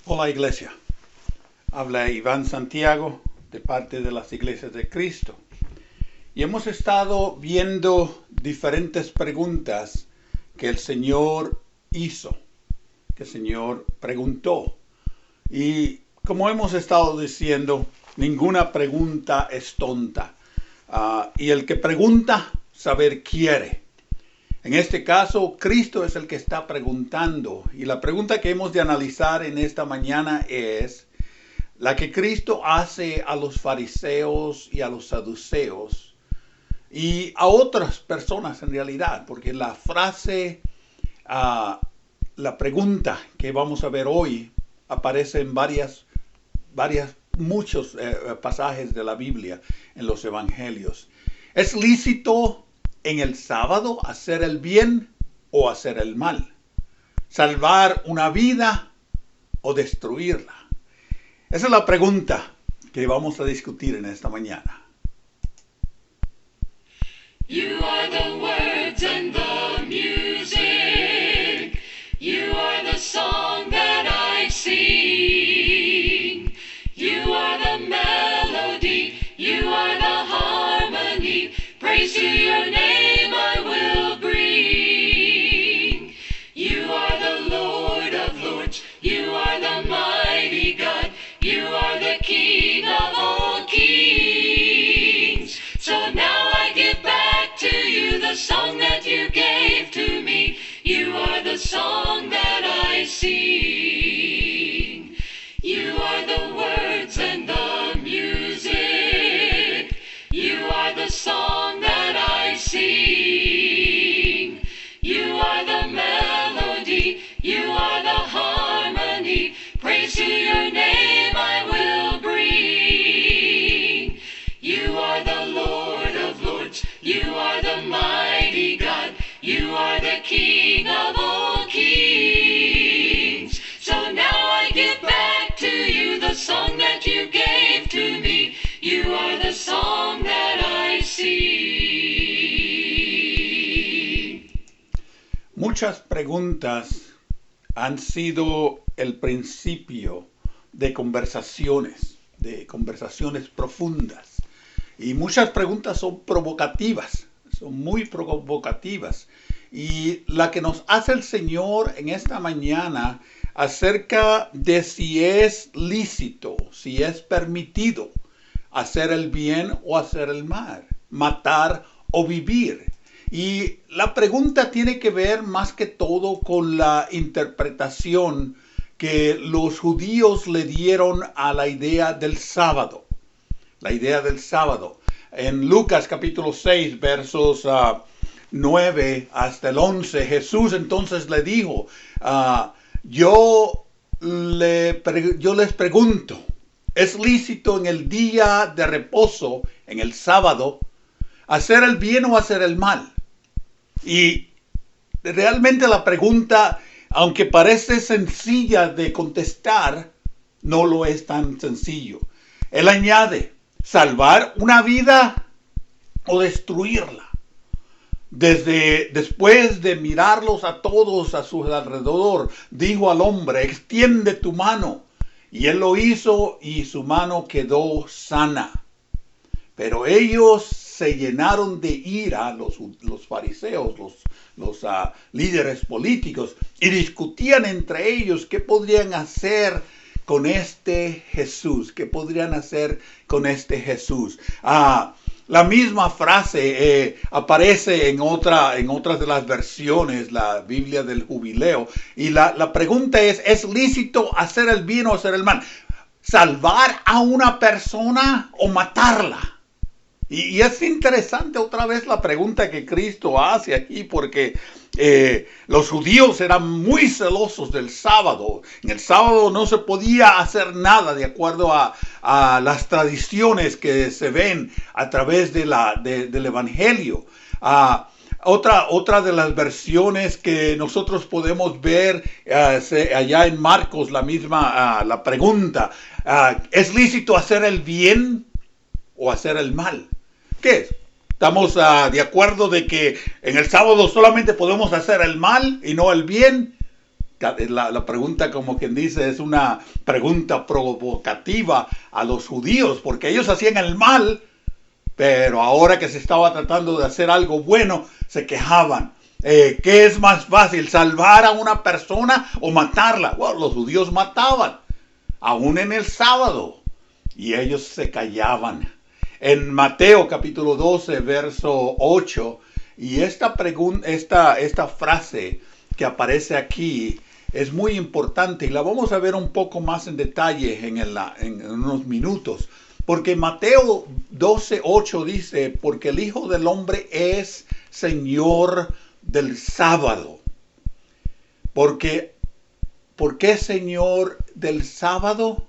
Hola iglesia, habla Iván Santiago de parte de las Iglesias de Cristo. Y hemos estado viendo diferentes preguntas que el Señor hizo, que el Señor preguntó. Y como hemos estado diciendo, ninguna pregunta es tonta. Y el que pregunta, saber quiere. En este caso, Cristo es el que está preguntando. Y la pregunta que hemos de analizar en esta mañana es la que Cristo hace a los fariseos y a los saduceos y a otras personas en realidad, porque la frase, la pregunta que vamos a ver hoy aparece en muchos pasajes de la Biblia en los evangelios. ¿Es lícito en el sábado hacer el bien o hacer el mal? ¿Salvar una vida o destruirla? Esa es la pregunta que vamos a discutir en esta mañana. You are the words and the music. You are the song that I sing. You are the melody. You are the harmony. Praise to your name I will bring. You are the Lord of lords. You are the mighty God. You are the King of all kings. So now I give back to you the song that you gave to me. You are the song that I sing. You are the words and the music. You are the song that I sing. You are the melody. You are the harmony. Praise to your name I will bring. You are the Lord of lords. You are the mighty God. You are the King of all kings. So now I give back to you the song that you gave to me. You are the song that I sing. Muchas preguntas han sido el principio de conversaciones profundas. Y muchas preguntas son provocativas, son muy provocativas. Y la que nos hace el Señor en esta mañana acerca de si es lícito, si es permitido hacer el bien o hacer el mal, matar o vivir. Y la pregunta tiene que ver más que todo con la interpretación que los judíos le dieron a la idea del sábado. La idea del sábado. En Lucas capítulo 6, versos 9 hasta el 11, Jesús entonces le dijo, yo les pregunto, ¿es lícito en el día de reposo, en el sábado, hacer el bien o hacer el mal? Y realmente la pregunta, aunque parece sencilla de contestar, no lo es tan sencillo. Él añade, salvar una vida o destruirla. Después de mirarlos a todos a su alrededor, dijo al hombre, extiende tu mano. Y él lo hizo y su mano quedó sana. Pero ellos se llenaron de ira, los fariseos, los líderes políticos, y discutían entre ellos qué podrían hacer con este Jesús. ¿Qué podrían hacer con este Jesús? La misma frase aparece en otras de las versiones, la Biblia del Jubileo. Y la pregunta ¿es lícito hacer el bien o hacer el mal? ¿Salvar a una persona o matarla? Y es interesante otra vez la pregunta que Cristo hace aquí, porque los judíos eran muy celosos del sábado. En el sábado no se podía hacer nada de acuerdo a las tradiciones que se ven a través del Evangelio. Otra de las versiones que nosotros podemos ver allá en Marcos, la pregunta, ¿es lícito hacer el bien o hacer el mal? ¿Qué es? ¿Estamos de acuerdo de que en el sábado solamente podemos hacer el mal y no el bien? la pregunta, como quien dice, es una pregunta provocativa a los judíos, porque ellos hacían el mal, pero ahora que se estaba tratando de hacer algo bueno, se quejaban. ¿Qué es más fácil, salvar a una persona o matarla? Bueno, los judíos mataban, aún en el sábado, y ellos se callaban. En Mateo capítulo 12, verso 8, y esta frase que aparece aquí es muy importante, y la vamos a ver un poco más en detalle en unos minutos. Porque Mateo 12:8 dice, porque el Hijo del Hombre es Señor del sábado. ¿Por qué Señor del sábado?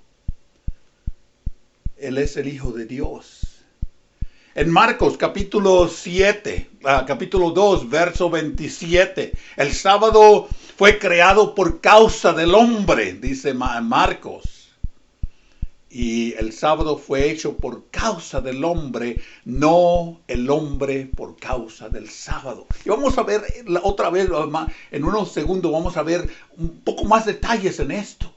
Él es el Hijo de Dios. En Marcos capítulo 2, verso 27, el sábado fue creado por causa del hombre, dice Marcos. Y el sábado fue hecho por causa del hombre, no el hombre por causa del sábado. Y vamos a ver otra vez, en unos segundos, vamos a ver un poco más detalles en esto.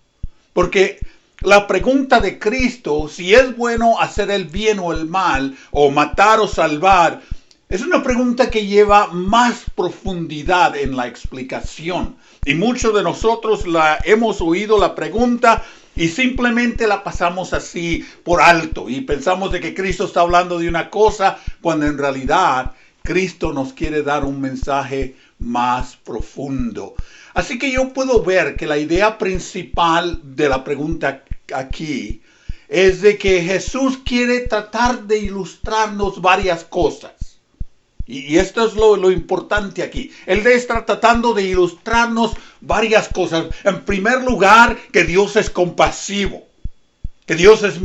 Porque la pregunta de Cristo, si es bueno hacer el bien o el mal, o matar o salvar, es una pregunta que lleva más profundidad en la explicación. Y muchos de nosotros hemos oído la pregunta y simplemente la pasamos así por alto. Y pensamos de que Cristo está hablando de una cosa, cuando en realidad Cristo nos quiere dar un mensaje más profundo. Así que yo puedo ver que la idea principal de la pregunta aquí es de que Jesús quiere tratar de ilustrarnos varias cosas. Y esto es lo importante aquí. Él está tratando de ilustrarnos varias cosas. En primer lugar, que Dios es compasivo, que Dios es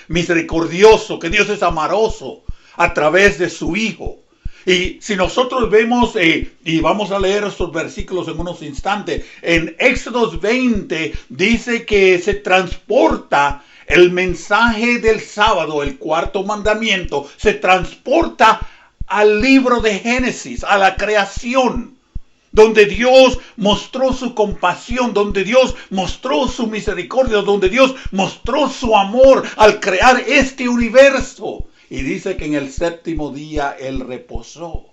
misericordioso, que Dios es amoroso a través de su Hijo. Y si nosotros vemos, y vamos a leer estos versículos en unos instantes, en Éxodo 20 dice que se transporta el mensaje del sábado, el cuarto mandamiento, se transporta al libro de Génesis, a la creación, donde Dios mostró su compasión, donde Dios mostró su misericordia, donde Dios mostró su amor al crear este universo. Y dice que en el séptimo día Él reposó.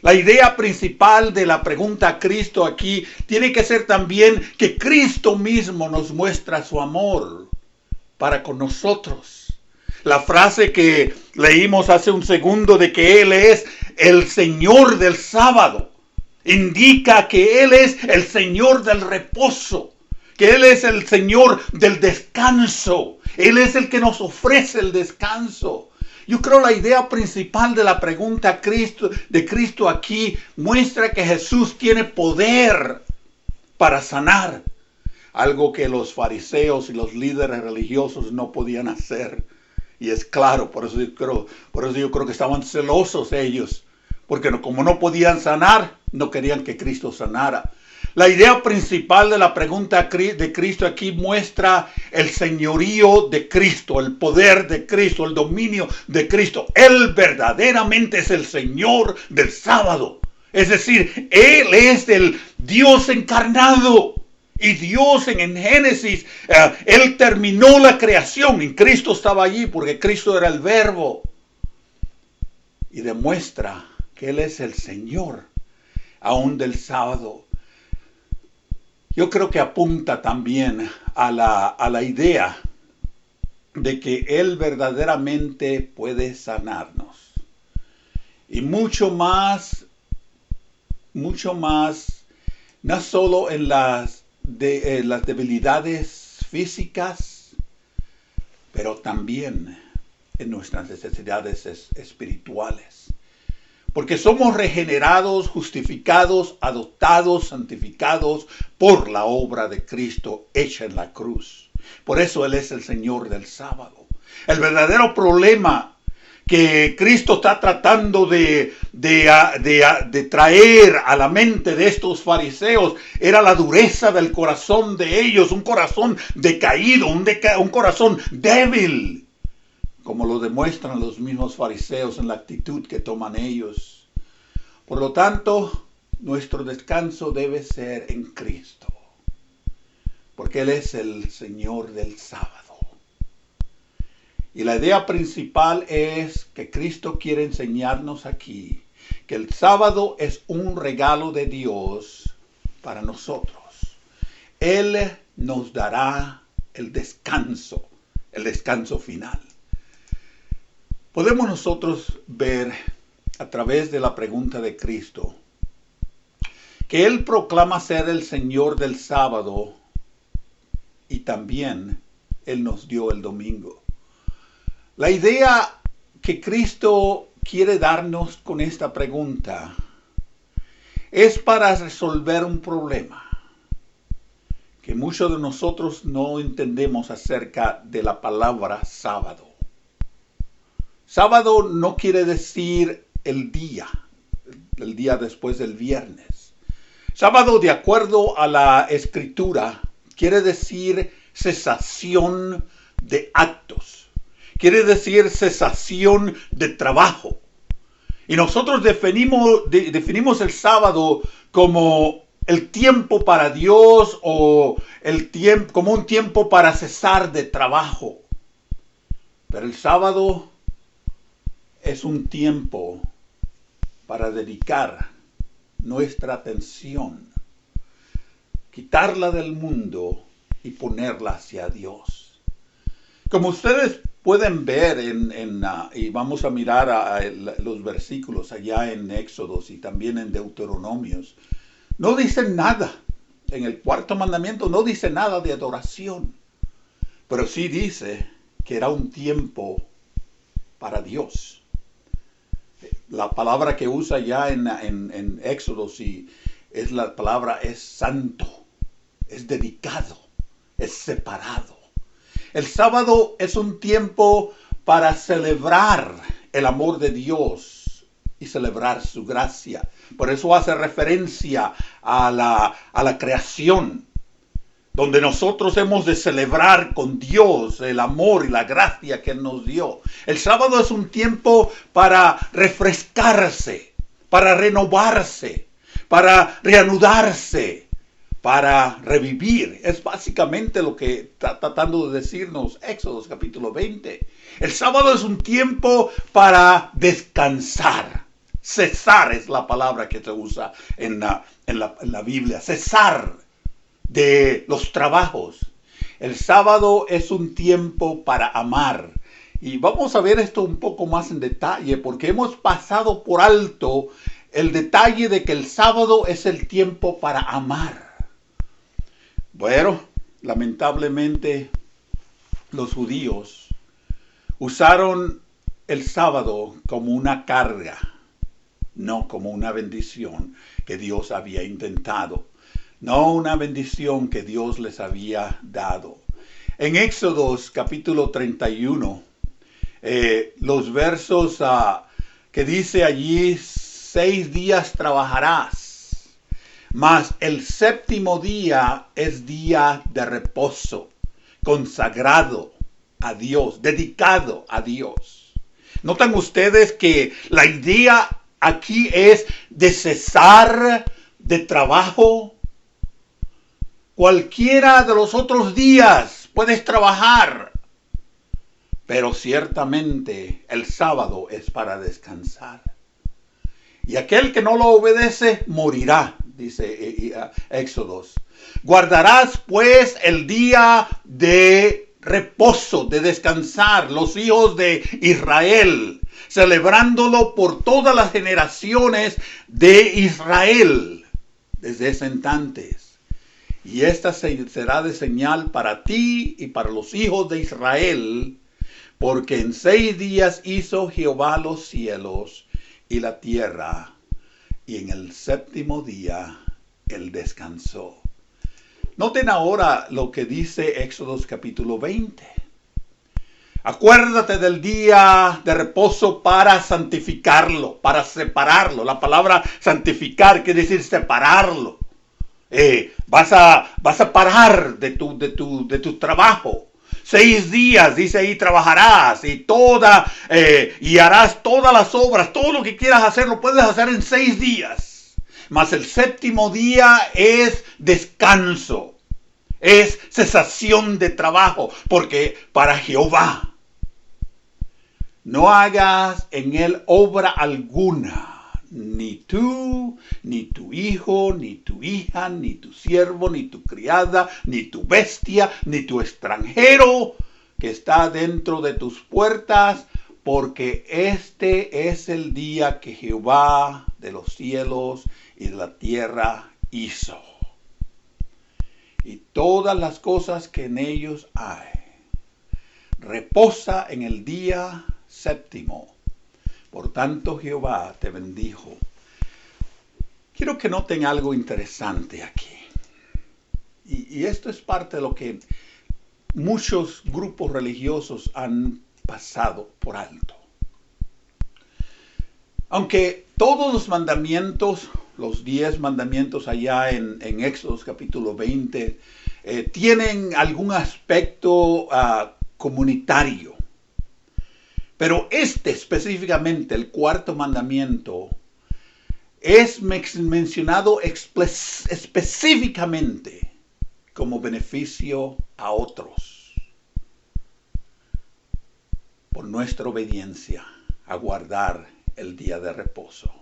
La idea principal de la pregunta a Cristo aquí tiene que ser también que Cristo mismo nos muestra su amor para con nosotros. La frase que leímos hace un segundo de que Él es el Señor del sábado indica que Él es el Señor del reposo, que Él es el Señor del descanso. Él es el que nos ofrece el descanso. Yo creo la idea principal de la pregunta de Cristo aquí muestra que Jesús tiene poder para sanar, algo que los fariseos y los líderes religiosos no podían hacer. Y es claro, por eso yo creo que estaban celosos ellos, porque como no podían sanar, no querían que Cristo sanara. La idea principal de la pregunta de Cristo aquí muestra el señorío de Cristo, el poder de Cristo, el dominio de Cristo. Él verdaderamente es el Señor del sábado. Es decir, Él es el Dios encarnado. Y Dios en Génesis, Él terminó la creación y Cristo estaba allí porque Cristo era el Verbo. Y demuestra que Él es el Señor aún del sábado. Yo creo que apunta también a la idea de que Él verdaderamente puede sanarnos. Y mucho más, no solo en las debilidades físicas, pero también en nuestras necesidades espirituales. Porque somos regenerados, justificados, adoptados, santificados por la obra de Cristo hecha en la cruz. Por eso Él es el Señor del sábado. El verdadero problema que Cristo está tratando de traer a la mente de estos fariseos era la dureza del corazón de ellos, un corazón decaído, un corazón débil, como lo demuestran los mismos fariseos en la actitud que toman ellos. Por lo tanto, nuestro descanso debe ser en Cristo, porque Él es el Señor del sábado. Y la idea principal es que Cristo quiere enseñarnos aquí que el sábado es un regalo de Dios para nosotros. Él nos dará el descanso final. Podemos nosotros ver a través de la pregunta de Cristo que Él proclama ser el Señor del sábado y también Él nos dio el domingo. La idea que Cristo quiere darnos con esta pregunta es para resolver un problema que muchos de nosotros no entendemos acerca de la palabra sábado. Sábado no quiere decir el día después del viernes. Sábado, de acuerdo a la Escritura, quiere decir cesación de actos. Quiere decir cesación de trabajo. Y nosotros definimos el sábado como el tiempo para Dios o como un tiempo para cesar de trabajo. Pero el sábado es un tiempo para dedicar nuestra atención, quitarla del mundo y ponerla hacia Dios. Como ustedes pueden ver y vamos a mirar los versículos allá en Éxodos y también en Deuteronomios, no dicen nada. En el cuarto mandamiento no dice nada de adoración, pero sí dice que era un tiempo para Dios. La palabra que usa ya en Éxodos es la palabra es santo, es dedicado, es separado. El sábado es un tiempo para celebrar el amor de Dios y celebrar su gracia. Por eso hace referencia a la creación, donde nosotros hemos de celebrar con Dios el amor y la gracia que Él nos dio. El sábado es un tiempo para refrescarse, para renovarse, para reanudarse, para revivir. Es básicamente lo que está tratando de decirnos Éxodos capítulo 20. El sábado es un tiempo para descansar. Cesar es la palabra que se usa en la Biblia. Cesar de los trabajos. El sábado es un tiempo para amar. Y vamos a ver esto un poco más en detalle, porque hemos pasado por alto el detalle de que el sábado es el tiempo para amar. Bueno, lamentablemente los judíos usaron el sábado como una carga, no como una bendición que Dios había intentado, no una bendición que Dios les había dado. En Éxodos capítulo 31, los versos que dice allí, 6 días trabajarás, mas el séptimo día es día de reposo, consagrado a Dios, dedicado a Dios. ¿Notan ustedes que la idea aquí es de cesar de trabajo? Cualquiera de los otros días puedes trabajar, pero ciertamente el sábado es para descansar. Y aquel que no lo obedece morirá, dice Éxodos. Guardarás pues el día de reposo, de descansar, los hijos de Israel, celebrándolo por todas las generaciones de Israel, desde ese entonces. Y esta será de señal para ti y para los hijos de Israel, porque en 6 días hizo Jehová los cielos y la tierra, y en el séptimo día Él descansó. Noten ahora lo que dice Éxodos capítulo 20. Acuérdate del día de reposo para santificarlo, para separarlo. La palabra santificar quiere decir separarlo. Vas a parar de tu trabajo. 6 días, dice ahí, trabajarás y harás todas las obras, todo lo que quieras hacer, lo puedes hacer en 6 días. mas el séptimo día es descanso, es cesación de trabajo, porque para Jehová no hagas en él obra alguna. Ni tú, ni tu hijo, ni tu hija, ni tu siervo, ni tu criada, ni tu bestia, ni tu extranjero que está dentro de tus puertas, porque este es el día que Jehová de los cielos y de la tierra hizo. Y todas las cosas que en ellos hay. Reposa en el día séptimo. Por tanto, Jehová te bendijo. Quiero que noten algo interesante aquí. Y esto es parte de lo que muchos grupos religiosos han pasado por alto. Aunque todos los mandamientos, los 10 mandamientos allá en Éxodo capítulo 20, tienen algún aspecto comunitario. Pero este específicamente, el cuarto mandamiento, es mencionado específicamente como beneficio a otros por nuestra obediencia a guardar el día de reposo.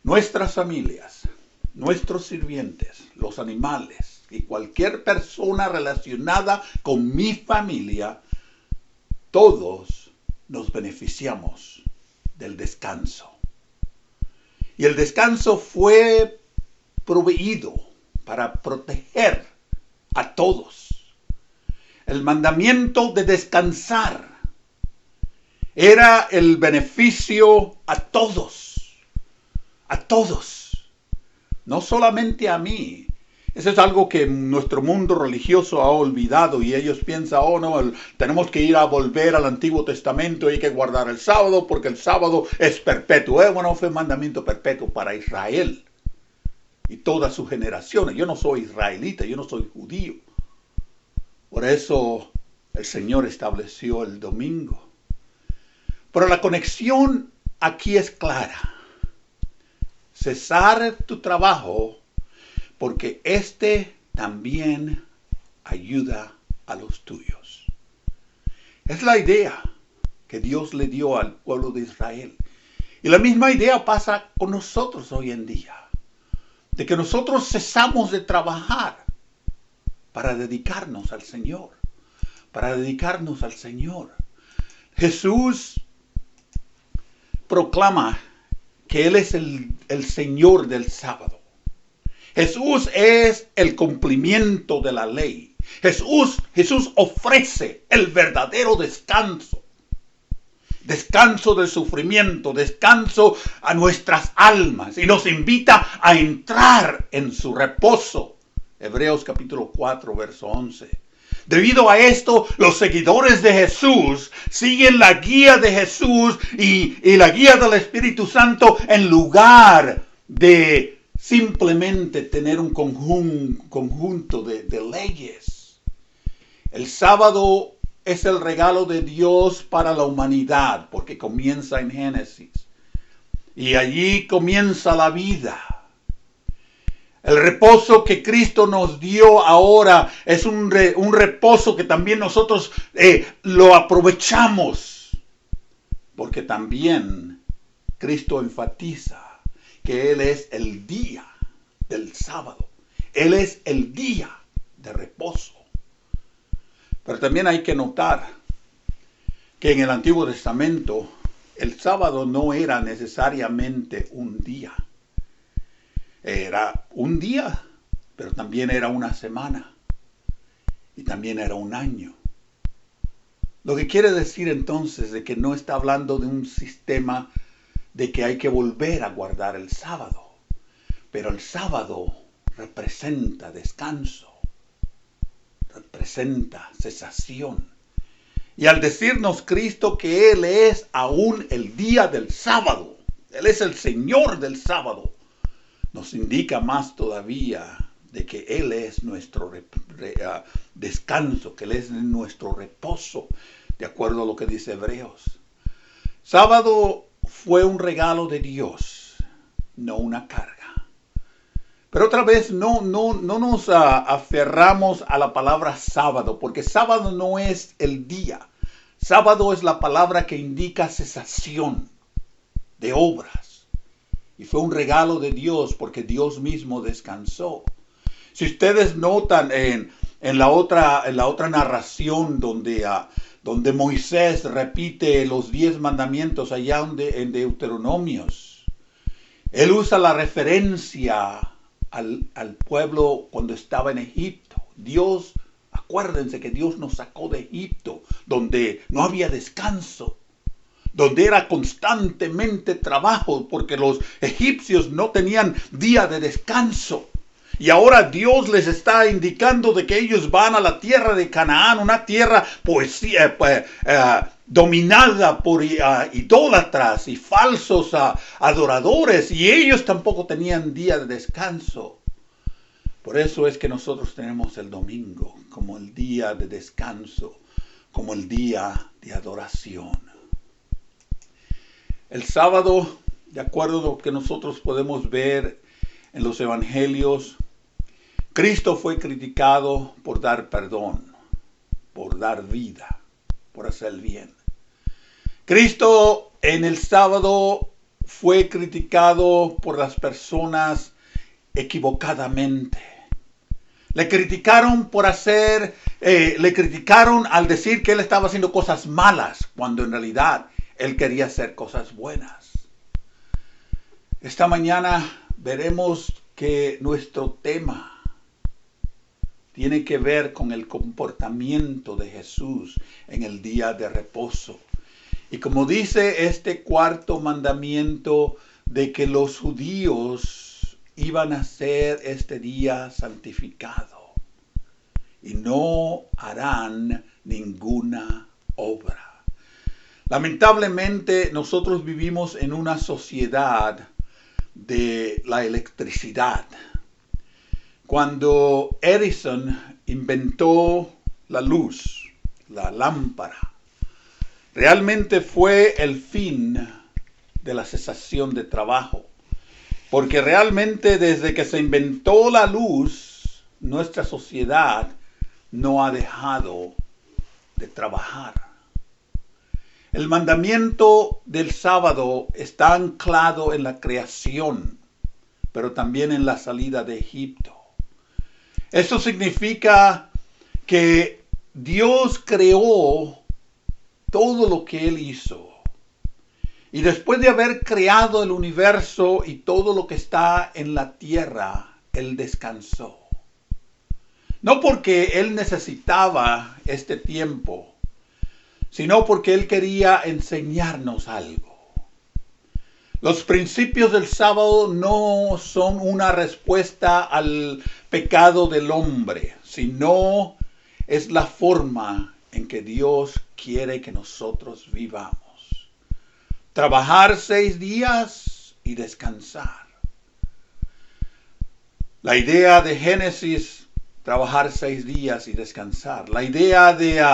Nuestras familias, nuestros sirvientes, los animales y cualquier persona relacionada con mi familia, todos nos beneficiamos del descanso. Y el descanso fue proveído para proteger a todos. El mandamiento de descansar era el beneficio a todos. A todos. No solamente a mí. Eso es algo que nuestro mundo religioso ha olvidado y ellos piensan, oh no, tenemos que ir a volver al Antiguo Testamento y hay que guardar el sábado porque el sábado es perpetuo. Bueno, fue un mandamiento perpetuo para Israel y todas sus generaciones. Yo no soy israelita, yo no soy judío. Por eso el Señor estableció el domingo. Pero la conexión aquí es clara. Cesar tu trabajo porque este también ayuda a los tuyos. Es la idea que Dios le dio al pueblo de Israel. Y la misma idea pasa con nosotros hoy en día. De que nosotros cesamos de trabajar para dedicarnos al Señor. Para dedicarnos al Señor. Jesús proclama que Él es el Señor del sábado. Jesús es el cumplimiento de la ley. Jesús ofrece el verdadero descanso. Descanso del sufrimiento, descanso a nuestras almas. Y nos invita a entrar en su reposo. Hebreos capítulo 4, verso 11. Debido a esto, los seguidores de Jesús siguen la guía de Jesús y la guía del Espíritu Santo en lugar de simplemente tener un conjunto de leyes. El sábado es el regalo de Dios para la humanidad, porque comienza en Génesis. Y allí comienza la vida. El reposo que Cristo nos dio ahora es un reposo que también nosotros lo aprovechamos. Porque también Cristo enfatiza que Él es el día del sábado. Él es el día de reposo. Pero también hay que notar que en el Antiguo Testamento el sábado no era necesariamente un día. Era un día, pero también era una semana. Y también era un año. Lo que quiere decir entonces de que no está hablando de un sistema de que hay que volver a guardar el sábado. Pero el sábado representa descanso, representa cesación. Y al decirnos Cristo que Él es aún el día del sábado, Él es el Señor del sábado, nos indica más todavía de que Él es nuestro descanso, que Él es nuestro reposo, de acuerdo a lo que dice Hebreos. Sábado fue un regalo de Dios. no una carga. Pero otra vez no nos aferramos a la palabra sábado, porque sábado no es el día. Sábado es la palabra que indica cesación de obras. Y fue un regalo de Dios porque Dios mismo descansó. Si ustedes notan en la otra narración donde Moisés repite los 10 mandamientos allá en Deuteronomios, él usa la referencia al pueblo cuando estaba en Egipto. Acuérdense que Dios nos sacó de Egipto, donde no había descanso, donde era constantemente trabajo, porque los egipcios no tenían día de descanso. Y ahora Dios les está indicando de que ellos van a la tierra de Canaán, una tierra dominada por idólatras y falsos adoradores, y ellos tampoco tenían día de descanso. Por eso es que nosotros tenemos el domingo como el día de descanso, como el día de adoración. El sábado, de acuerdo a lo que nosotros podemos ver en los evangelios, Cristo fue criticado por dar perdón, por dar vida, por hacer bien. Cristo en el sábado fue criticado por las personas equivocadamente. Le criticaron le criticaron al decir que él estaba haciendo cosas malas, cuando en realidad él quería hacer cosas buenas. Esta mañana veremos que nuestro tema tiene que ver con el comportamiento de Jesús en el día de reposo. Y como dice este cuarto mandamiento de que los judíos iban a ser este día santificado y no harán ninguna obra. Lamentablemente nosotros vivimos en una sociedad de la electricidad. Cuando Edison inventó la luz, la lámpara, realmente fue el fin de la cesación de trabajo. Porque realmente desde que se inventó la luz, nuestra sociedad no ha dejado de trabajar. El mandamiento del sábado está anclado en la creación, pero también en la salida de Egipto. Esto significa que Dios creó todo lo que Él hizo. Y después de haber creado el universo y todo lo que está en la tierra, Él descansó. No porque Él necesitaba este tiempo, sino porque Él quería enseñarnos algo. Los principios del sábado no son una respuesta al pecado del hombre, sino es la forma en que Dios quiere que nosotros vivamos. Trabajar 6 días y descansar. La idea de Génesis, trabajar 6 días y descansar. La idea de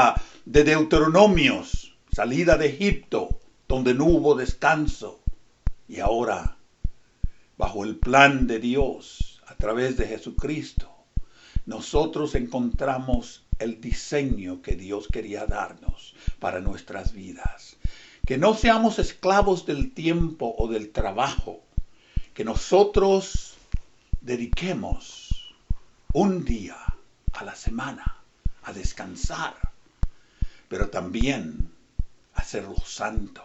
Deuteronomios, salida de Egipto, donde no hubo descanso. Y ahora, bajo el plan de Dios, a través de Jesucristo, nosotros encontramos el diseño que Dios quería darnos para nuestras vidas. Que no seamos esclavos del tiempo o del trabajo. Que nosotros dediquemos un día a la semana a descansar, pero también hacerlo santo.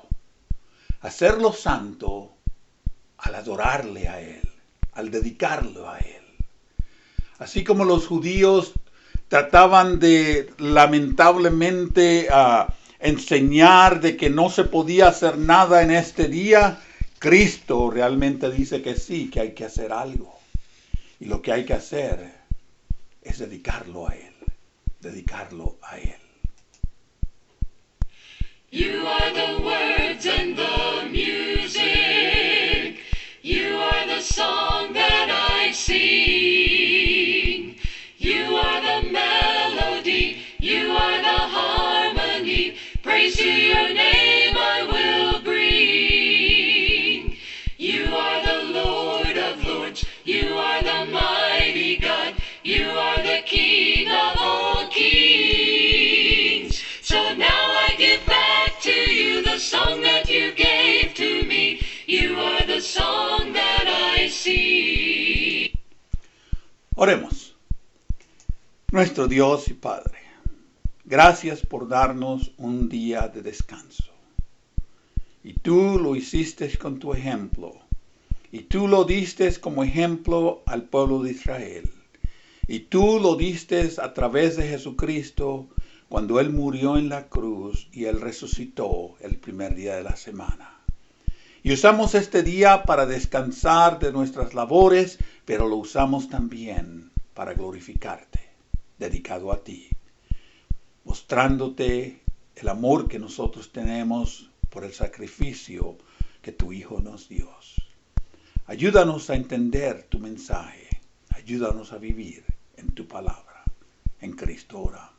Hacerlo santo al adorarle a Él, al dedicarlo a Él. Así como los judíos trataban de lamentablemente enseñar de que no se podía hacer nada en este día, Cristo realmente dice que sí, que hay que hacer algo. Y lo que hay que hacer es dedicarlo a Él, dedicarlo a Él. You are the words and the music. You are the song that I sing. You are the melody. You are the harmony. Praise to your name I will bring. You are the Lord. Oremos. Nuestro Dios y Padre, gracias por darnos un día de descanso. Y tú lo hiciste con tu ejemplo. Y tú lo diste como ejemplo al pueblo de Israel. Y tú lo diste a través de Jesucristo cuando Él murió en la cruz y Él resucitó el primer día de la semana. Y usamos este día para descansar de nuestras labores, pero lo usamos también para glorificarte, dedicado a ti, mostrándote el amor que nosotros tenemos por el sacrificio que tu Hijo nos dio. Ayúdanos a entender tu mensaje. Ayúdanos a vivir en tu palabra. En Cristo oramos.